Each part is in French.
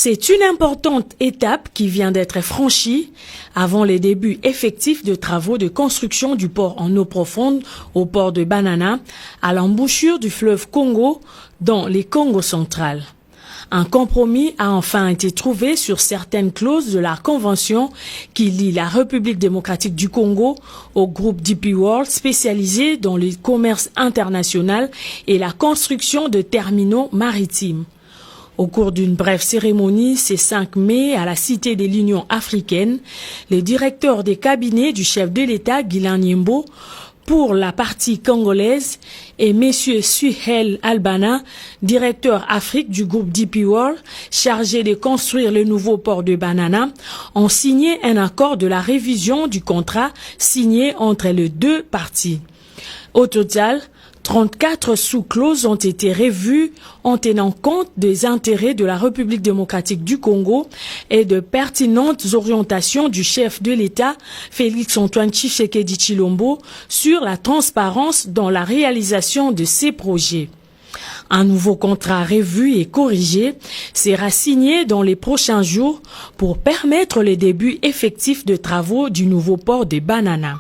C'est une importante étape qui vient d'être franchie avant les débuts effectifs de travaux de construction du port en eau profonde au port de Banana, à l'embouchure du fleuve Congo, dans les Congo central. Un compromis a enfin été trouvé sur certaines clauses de la convention qui lie la République démocratique du Congo au groupe DP World spécialisé dans le commerce international et la construction de terminaux maritimes. Au cours d'une brève cérémonie, ce 5 mai, à la Cité de l'Union africaine, le directeur des cabinets du chef de l'État, Guilain Nyembo, pour la partie congolaise, et M. Suhel Albana, directeur Afrique du groupe DP World, chargé de construire le nouveau port de Banana, ont signé un accord de la révision du contrat signé entre les deux parties. Au total, 34 sous-clauses ont été revues en tenant compte des intérêts de la République démocratique du Congo et de pertinentes orientations du chef de l'État, Félix-Antoine Tshisekedi Tshilombo, sur la transparence dans la réalisation de ces projets. Un nouveau contrat revu et corrigé sera signé dans les prochains jours pour permettre le début effectif de travaux du nouveau port de Banana.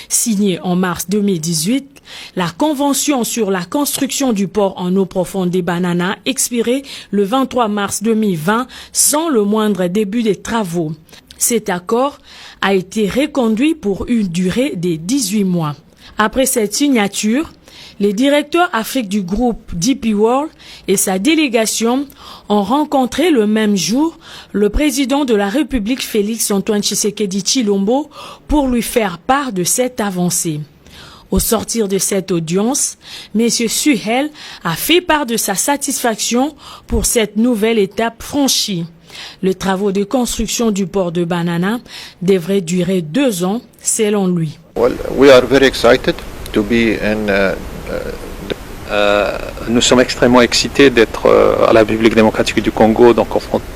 Signée en mars 2018, la convention sur la construction du port en eau profonde des Banana expirait le 23 mars 2020 sans le moindre début des travaux. Cet accord a été reconduit pour une durée de 18 mois. Après cette signature, les directeurs Afrique du groupe DP World et sa délégation ont rencontré le même jour le président de la République Félix-Antoine Tshisekedi Tshilombo pour lui faire part de cette avancée. Au sortir de cette audience, M. Suhel a fait part de sa satisfaction pour cette nouvelle étape franchie. Les travaux de construction du port de Banana devraient durer 2 ans, selon lui. Well, we are very excited to be nous sommes extrêmement excités d'être à la République démocratique du Congo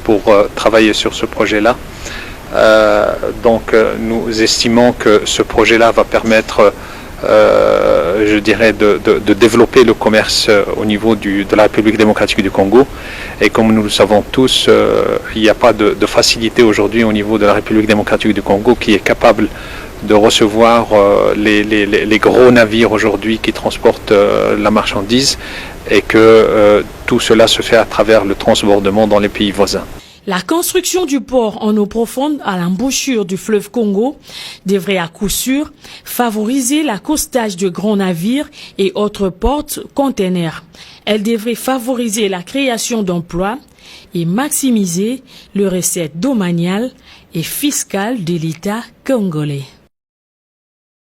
pour travailler sur ce projet-là. Nous estimons que ce projet-là va permettre, je dirais, de développer le commerce au niveau de la République démocratique du Congo. Et comme nous le savons tous, il n'y a pas de facilité aujourd'hui au niveau de la République démocratique du Congo qui est capable de recevoir les gros navires aujourd'hui qui transportent la marchandise et que tout cela se fait à travers le transbordement dans les pays voisins. La construction du port en eau profonde à l'embouchure du fleuve Congo devrait à coup sûr favoriser l'accostage de grands navires et autres porte-containers. Elle devrait favoriser la création d'emplois et maximiser les recettes domaniales et fiscales de l'État congolais.